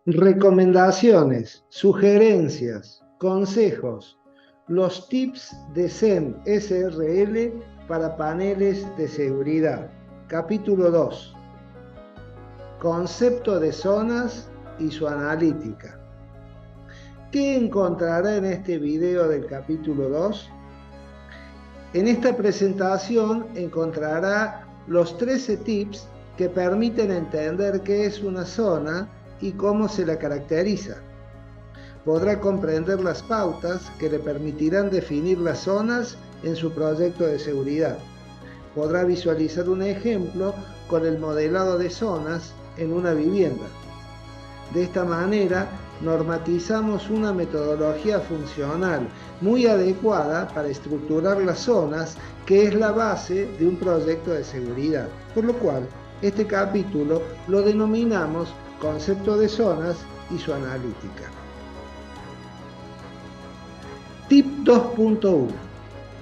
Recomendaciones, sugerencias, consejos, los tips de SEM SRL para paneles de seguridad. Capítulo 2. Concepto de zonas y su analítica. ¿Qué encontrará en este video del capítulo 2? En esta presentación encontrará los 13 tips que permiten entender qué es una zona y cómo se la caracteriza. Podrá comprender las pautas que le permitirán definir las zonas en su proyecto de seguridad. Podrá visualizar un ejemplo con el modelado de zonas en una vivienda. De esta manera, normatizamos una metodología funcional muy adecuada para estructurar las zonas, que es la base de un proyecto de seguridad. Por lo cual, este capítulo lo denominamos concepto de zonas y su analítica. Tip 2.1.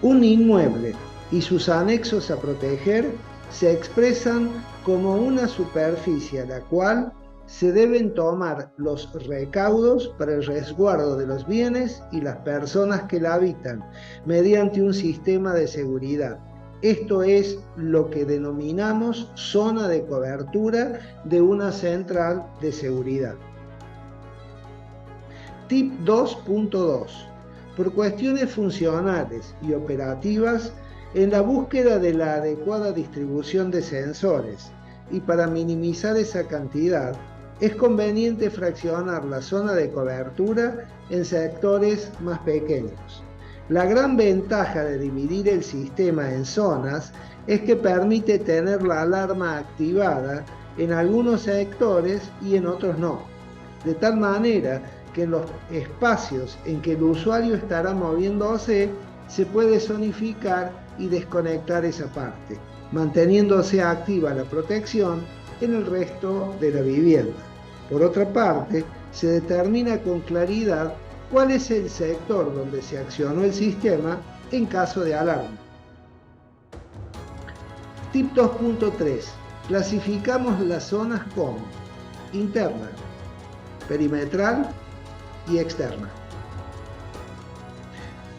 Un inmueble y sus anexos a proteger se expresan como una superficie a la cual se deben tomar los recaudos para el resguardo de los bienes y las personas que la habitan mediante un sistema de seguridad. Esto es lo que denominamos zona de cobertura de una central de seguridad. Tip 2.2. Por cuestiones funcionales y operativas, en la búsqueda de la adecuada distribución de sensores y para minimizar esa cantidad, es conveniente fraccionar la zona de cobertura en sectores más pequeños. La gran ventaja de dividir el sistema en zonas es que permite tener la alarma activada en algunos sectores y en otros no, de tal manera que en los espacios en que el usuario estará moviéndose se puede zonificar y desconectar esa parte, manteniéndose activa la protección en el resto de la vivienda. Por otra parte, se determina con claridad cuál es el sector donde se accionó el sistema en caso de alarma. Tip 2.3. Clasificamos las zonas como interna, perimetral y externa.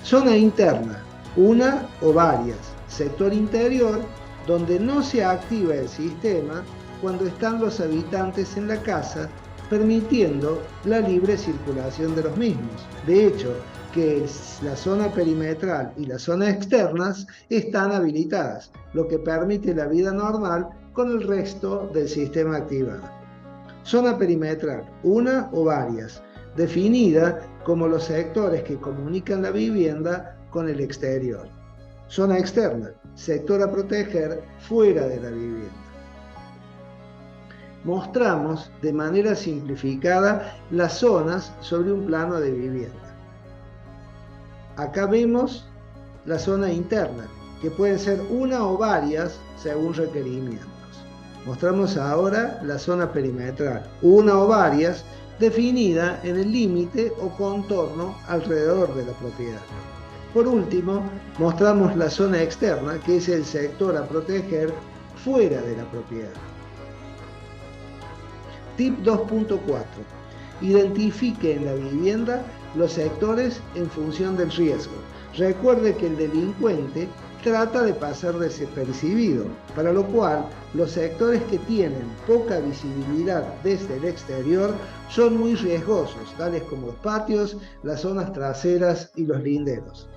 Zona interna, una o varias. Sector interior, donde no se activa el sistema cuando están los habitantes en la casa, permitiendo la libre circulación de los mismos. De hecho, que la zona perimetral y las zonas externas están habilitadas, lo que permite la vida normal con el resto del sistema activado. Zona perimetral, una o varias, definida como los sectores que comunican la vivienda con el exterior. Zona externa, sector a proteger fuera de la vivienda. Mostramos de manera simplificada las zonas sobre un plano de vivienda. Acá vemos la zona interna, que pueden ser una o varias según requerimientos. Mostramos ahora la zona perimetral, una o varias, definida en el límite o contorno alrededor de la propiedad. Por último, mostramos la zona externa, que es el sector a proteger fuera de la propiedad. Tip 2.4. Identifique en la vivienda los sectores en función del riesgo. Recuerde que el delincuente trata de pasar desapercibido, para lo cual los sectores que tienen poca visibilidad desde el exterior son muy riesgosos, tales como los patios, las zonas traseras y los linderos.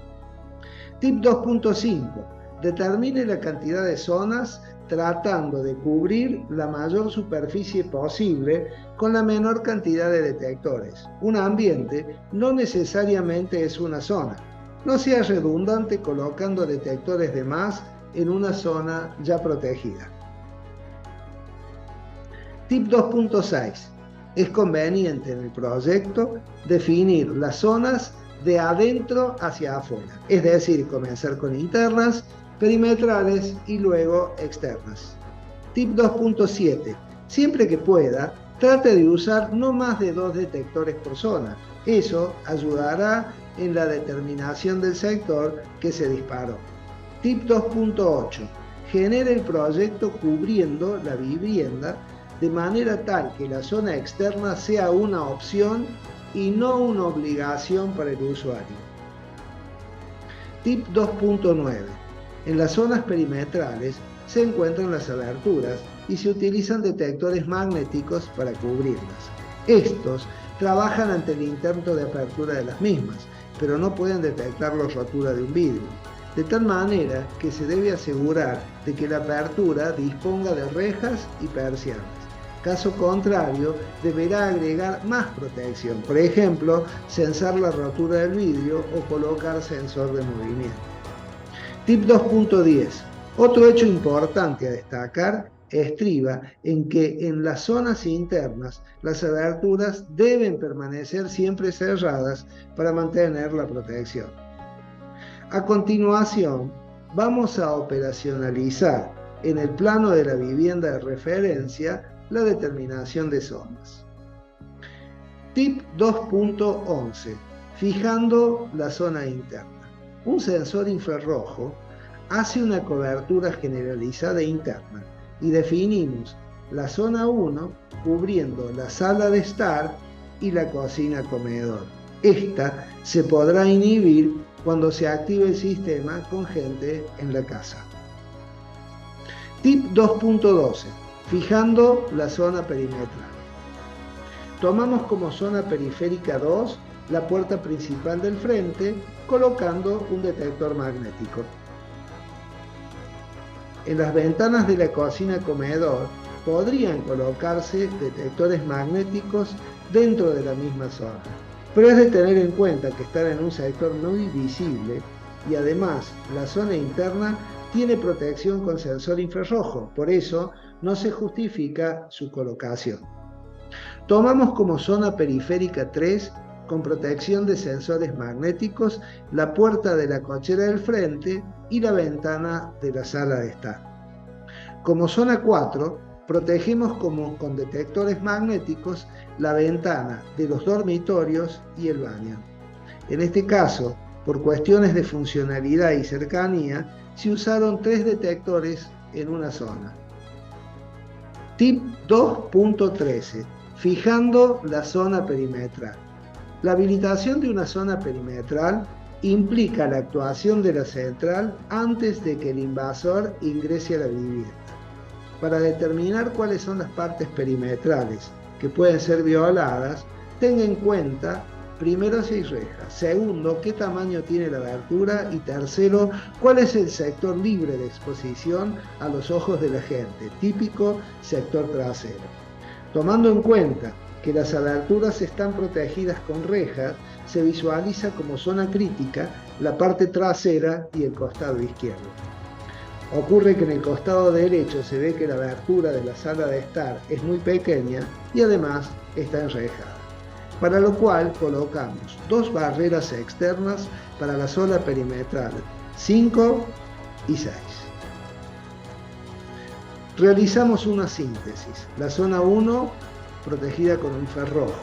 Tip 2.5. Determine la cantidad de zonas tratando de cubrir la mayor superficie posible con la menor cantidad de detectores. Un ambiente no necesariamente es una zona. No sea redundante colocando detectores de más en una zona ya protegida. Tip 2.6. Es conveniente en el proyecto definir las zonas de adentro hacia afuera, es decir, comenzar con internas, perimetrales y luego externas. Tip 2.7. Siempre que pueda, trate de usar no más de 2 detectores por zona. Eso ayudará en la determinación del sector que se disparó. Tip 2.8. Genere el proyecto cubriendo la vivienda de manera tal que la zona externa sea una opción y no una obligación para el usuario. Tip 2.9. En las zonas perimetrales se encuentran las aberturas y se utilizan detectores magnéticos para cubrirlas. Estos trabajan ante el intento de apertura de las mismas, pero no pueden detectar la rotura de un vidrio, de tal manera que se debe asegurar de que la apertura disponga de rejas y persianas. Caso contrario, deberá agregar más protección, por ejemplo, censar la rotura del vidrio o colocar sensor de movimiento. Tip 2.10. Otro hecho importante a destacar estriba en que en las zonas internas las aberturas deben permanecer siempre cerradas para mantener la protección. A continuación, vamos a operacionalizar en el plano de la vivienda de referencia la determinación de zonas. Tip 2.11. Fijando la zona interna. Un sensor infrarrojo hace una cobertura generalizada interna y definimos la zona 1 cubriendo la sala de estar y la cocina comedor. Esta se podrá inhibir cuando se active el sistema con gente en la casa. Tip 2.12. Fijando la zona perimetral. Tomamos como zona periférica 2 la puerta principal del frente, colocando un detector magnético. En las ventanas de la cocina comedor podrían colocarse detectores magnéticos dentro de la misma zona, pero es de tener en cuenta que están en un sector muy visible y además la zona interna tiene protección con sensor infrarrojo, por eso no se justifica su colocación. Tomamos como zona periférica 3, con protección de sensores magnéticos, la puerta de la cochera del frente y la ventana de la sala de estar. Como zona 4, protegemos con detectores magnéticos la ventana de los dormitorios y el baño. En este caso, por cuestiones de funcionalidad y cercanía, se usaron 3 detectores en una zona. Tip 2.13. Fijando la zona perimetral. La habilitación de una zona perimetral implica la actuación de la central antes de que el invasor ingrese a la vivienda. Para determinar cuáles son las partes perimetrales que pueden ser violadas, tenga en cuenta, primero, si hay rejas, segundo, qué tamaño tiene la abertura y tercero, cuál es el sector libre de exposición a los ojos de la gente, típico sector trasero. Tomando en cuenta que las aberturas están protegidas con rejas, se visualiza como zona crítica la parte trasera y el costado izquierdo. Ocurre que en el costado derecho se ve que la abertura de la sala de estar es muy pequeña y además está enrejada, para lo cual colocamos 2 barreras externas para la zona perimetral 5 y 6. Realizamos una síntesis. La zona 1 protegida con infrarrojo,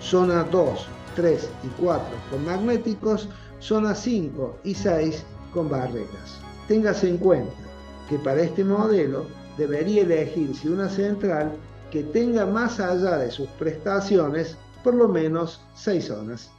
zona 2, 3 y 4 con magnéticos, zona 5 y 6 con barreras. Téngase en cuenta que para este modelo debería elegirse una central que tenga más allá de sus prestaciones por lo menos 6 zonas.